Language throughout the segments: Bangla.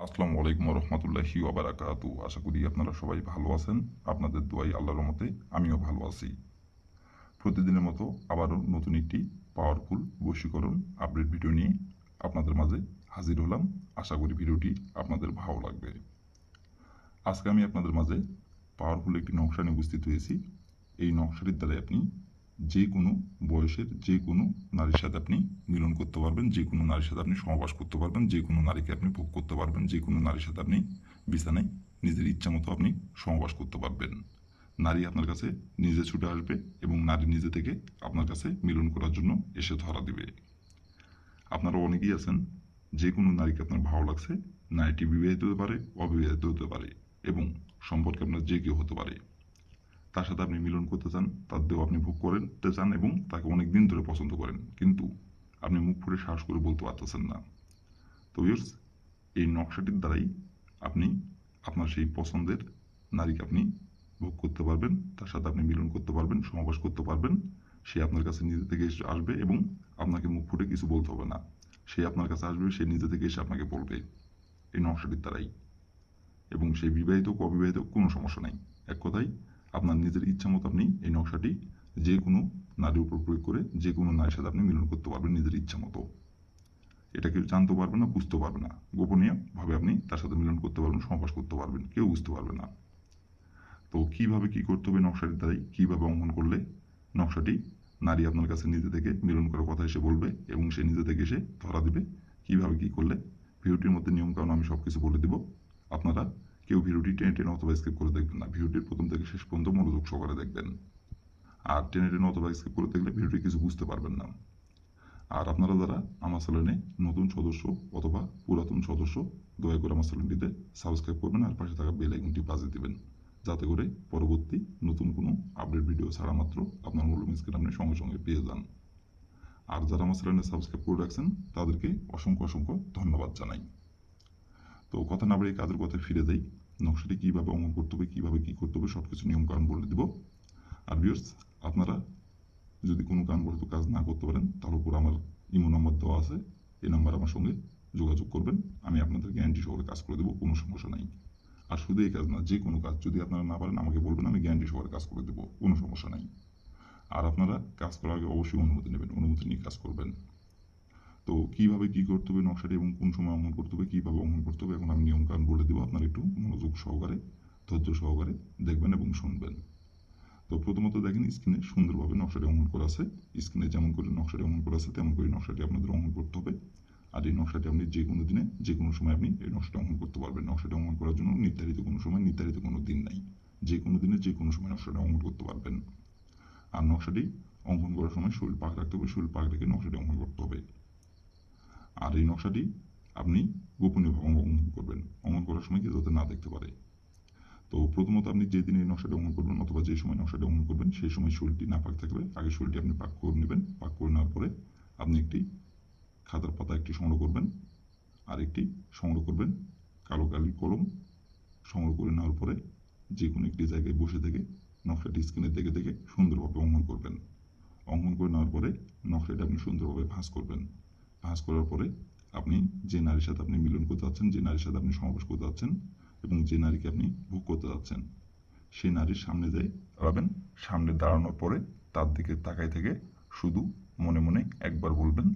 আসসালামু আলাইকুম রহমতুল্লাহি ওবারাকাতু। আশা করি আপনারা সবাই ভালো আছেন। আপনাদের দোয়াই আল্লাহর রহমতে আমিও ভালো আছি। প্রতিদিনের মতো আবারও নতুন একটি পাওয়ারফুল বশীকরণ আপডেট ভিডিও নিয়ে আপনাদের মাঝে হাজির হলাম। আশা করি ভিডিওটি আপনাদের ভালো লাগবে। আজকে আমি আপনাদের মাঝে পাওয়ারফুল একটি নকশা নিয়ে উপস্থিত হয়েছি। এই নকশাটির দ্বারা আপনি যে কোনো বয়সের যে কোনো নারীর সাথে আপনি মিলন করতে পারবেন, যে কোনো নারীর সাথে আপনি সহবাস করতে পারবেন, যে কোনো নারীকে আপনি ভোগ করতে পারবেন, যে কোনো নারীর সাথে আপনি বিছানায় নিজের ইচ্ছা মতো আপনি সহবাস করতে পারবেন। নারী আপনার কাছে নিজে ছুটে আসবে এবং নারী নিজে থেকে আপনার কাছে মিলন করার জন্য এসে ধরা দিবে। আপনারা অনেকেই আছেন, যে কোনো নারীকে আপনার ভালো লাগছে। নারীটি বিবাহিত হতে পারে, অবিবাহিত হতে পারে এবং সম্পর্কে আপনার যে কেউ হতে পারে। তার সাথে আপনি মিলন করতে চান, তার দেহ আপনি ভোগ করতে চান এবং তাকে অনেক দিন ধরে পছন্দ করেন, কিন্তু আপনি মুখ ফুটে সাহস করে বলতে পারতেছেন না। তো ভিউয়ার্স, এই নকশাটির দ্বারাই আপনি আপনার সেই পছন্দের নারীকে আপনি ভোগ করতে পারবেন, তার সাথে আপনি মিলন করতে পারবেন, সমাবেশ করতে পারবেন। সে আপনার কাছে নিজে থেকে এসে আসবে এবং আপনাকে মুখ ফুটে কিছু বলতে হবে না। সে আপনার কাছে আসবে, সে নিজে থেকে এসে আপনাকে বলবে এই নকশাটির দ্বারাই। এবং সে বিবাহিত হোক অবিবাহিত হোক কোনো সমস্যা নাই। এক কথায় আপনার নিজের ইচ্ছা মতো আপনি এই নকশাটি যে কোনো নারীর উপর প্রয়োগ করে যে কোনো নারীর সাথে আপনি মিলন করতে পারবেন নিজের ইচ্ছা মতো। এটা কেউ জানতে পারবে না, বুঝতে পারবে না। গোপনীয়ভাবে আপনি তার সাথে মিলন করতে পারবেন, সহবাস করতে পারবেন, কেউ বুঝতে পারবে না। তো কিভাবে কি করতে হবে নকশাটির দ্বারাই, কিভাবে অঙ্কন করলে নকশাটি নারী আপনার কাছে নিজে থেকে মিলন করার কথা এসে বলবে এবং সে নিজে থেকে এসে ধরা দিবে, কিভাবে কি করলে ভিডিওটির মধ্যে নিয়মকানুন আমি সবকিছু বলে দিব। আপনারা কেউ ভিডিওটি টেনে টেনে অথবা স্কিপ করে দেখবেন না, ভিডিওটির প্রথম থেকে শেষ পর্যন্ত মনোযোগ সহকারে দেখবেন। আর টেনে টেনে অথবা স্কিপ করে দেখলে ভিডিওটি কিছু বুঝতে পারবেন না। আর আপনারা যারা আমার চ্যানেলে নতুন সদস্য অথবা পুরাতন সদস্য, দয়া করে আমার চ্যানেলটিতে সাবস্ক্রাইব করবেন আর পাশে থাকা বেল আইকনটি বাজিয়ে দিবেন, যাতে করে পরবর্তী নতুন কোনো আপডেট ভিডিও ছাড়া মাত্র আপনার মূল্যবান স্ক্রিন আপনি সঙ্গে সঙ্গে পেয়ে যান। আর যারা আমার চ্যানেলে সাবস্ক্রাইব করে রাখছেন তাদেরকে অসংখ্য অসংখ্য ধন্যবাদ জানাই। তো কথা না বাড়িয়ে কাজের কথায় ফিরে যাই। নকশাটি কীভাবে অঙ্কন করতে হবে, কীভাবে কী করতে হবে সব কিছু নিয়মকানুন বলে দিব। আর ভিউয়ার্স, আপনারা যদি কোনো কারণবশত কাজ না করতে পারেন তার উপর আমার ইমো নম্বর দেওয়া আছে, এই নাম্বার আমার সঙ্গে যোগাযোগ করবেন। আমি আপনাদের গ্যারান্টি সহকারে কাজ করে দেবো, কোনো সমস্যা নাই। আর শুধু এই কাজ না, যে কোনো কাজ যদি আপনারা না পারেন আমাকে বলবেন, আমি গ্যারান্টি সহকারে কাজ করে দেবো, কোনো সমস্যা নাই। আর আপনারা কাজ করার আগে অবশ্যই অনুমতি নেবেন, অনুমতি নিয়ে কাজ করবেন। তো কীভাবে কী করতে হবে নকশাটি এবং কোন সময় অঙ্কন করতে হবে, কীভাবে অঙ্কন করতে হবে, এখন আমি নিয়মকানুন বলে দেবো। আপনারা একটু মনোযোগ সহকারে, ধৈর্য সহকারে দেখবেন এবং শুনবেন। তো প্রথমত দেখেন, স্ক্রিনে সুন্দরভাবে নকশাটি অঙ্কন করা আছে। স্ক্রিনে যেমন করে নকশাটি অঙ্কন করা আছে তেমন করে নকশাটি আপনাদের অঙ্কন করতে হবে। আর এই নকশাটি আপনি যে কোনো দিনে যে কোনো সময় আপনি এই নকশাটি অঙ্কন করতে পারবেন। নকশাটি অঙ্কন করার জন্য নির্ধারিত কোনো সময়, নির্ধারিত কোনো দিন নাই। যে কোনো দিনে যে কোনো সময় নকশাটি অঙ্কন করতে পারবেন। আর নকশাটি অঙ্কন করার সময় শরীর পাক রাখতে হবে, শরীর পাক রেখে নকশাটি অঙ্কন করতে হবে। আর এই নকশাটি আপনি গোপনীয়ভাবে অঙ্কন করবেন, অঙ্কন করার সময় কেউ যাতে না দেখতে পারে। তো প্রথমত আপনি যে দিন এই নকশাটি অঙ্কন করবেন অথবা যে সময় নকশাটি অঙ্কন করবেন সেই সময় শরীরটি না পাক থাকবে। আগে শরীরটি আপনি পাক করে নেবেন। পাক করে নেওয়ার পরে আপনি একটি খাতার পাতা একটি সংগ্রহ করবেন, আর একটি সংগ্রহ করবেন কালো কালির কলম। সংগ্রহ করে নেওয়ার পরে যে কোনো একটি জায়গায় বসে থেকে নকশাটি স্ক্রিনে দেখে দেখে সুন্দরভাবে অঙ্কন করবেন। অঙ্কন করে নেওয়ার পরে নকশাটি আপনি সুন্দরভাবে ভাঁজ করবেন। ভাঁজ করার পরে আপনি যে নারীর সাথে আপনি মিলন করতে যাচ্ছেন, যে নারীর সাথে আপনি সমাবেশ করতে যাচ্ছেন এবং যে নারীকে আপনি ভোগ করতে যাচ্ছেন, সেই নারীর সামনে যেয়ে দাঁড়াবেন। সামনে দাঁড়ানোর পরে তার দিকে তাকাই থেকে শুধু মনে মনে একবার বলবেন,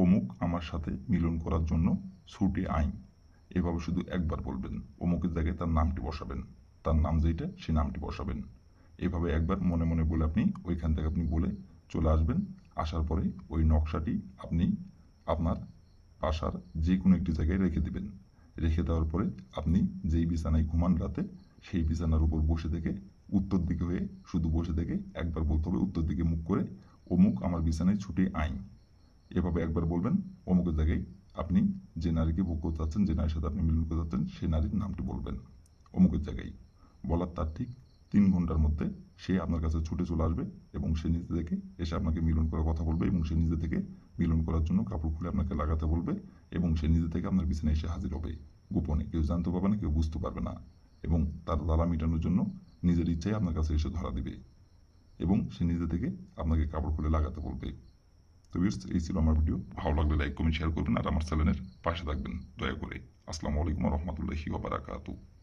অমুক আমার সাথে মিলন করার জন্য ছুটে আইন। এভাবে শুধু একবার বলবেন, অমুকের জায়গায় তার নামটি বসাবেন, তার নাম যেটা সেই নামটি বসাবেন। এভাবে একবার মনে মনে বলে আপনি ওইখান থেকে আপনি বলে চলে আসবেন। আসার পরে ওই নকশাটি আপনি আপনার বাসার যে কোনো একটি জায়গায় রেখে দিবেন। রেখে দেওয়ার পরে আপনি যেই বিছানায় ঘুমান রাতে, সেই বিছানার উপর বসে থেকে উত্তর দিকে হয়ে শুধু বসে থেকে একবার বলতে হবে উত্তর দিকে মুখ করে, অমুক আমার বিছানায় ছুটে আইন। এভাবে একবার বলবেন। অমুকের জায়গায় আপনি যে নারীকে ভোগ করতে চাচ্ছেন, যে নারীর সাথে আপনি মিলন করতে চাচ্ছেন, সেই নারীর নামটি বলবেন অমুকের জায়গায়। বলার তার ঠিক 3 ঘন্টার মধ্যে সে আপনার কাছে ছুটে চলে আসবে এবং সে নিজে থেকে এসে আপনাকে মিলন করার কথা বলবে এবং সে নিজে থেকে মিলন করার জন্য কাপড় খুলে আপনাকে লাগাতে বলবে এবং সে নিজে থেকে আপনার বিছানায় এসে হাজির হবে। গোপনে, কেউ জানতে পারবে না, কেউ বুঝতে পারবে না। এবং তার জ্বালা মেটানোর জন্য নিজের ইচ্ছায় আপনার কাছে এসে ধরা দিবে এবং সে নিজে থেকে আপনাকে কাপড় খুলে লাগাতে বলবে। তো ভিউয়ার্স, এই ছিল আমার ভিডিও। ভালো লাগলে লাইক কমেন্ট শেয়ার করবেন আর আমার চ্যানেলের পাশে থাকবেন দয়া করে। আসসালামু আলাইকুম ওয়া রাহমাতুল্লাহি ওয়া বারাকাতুহু।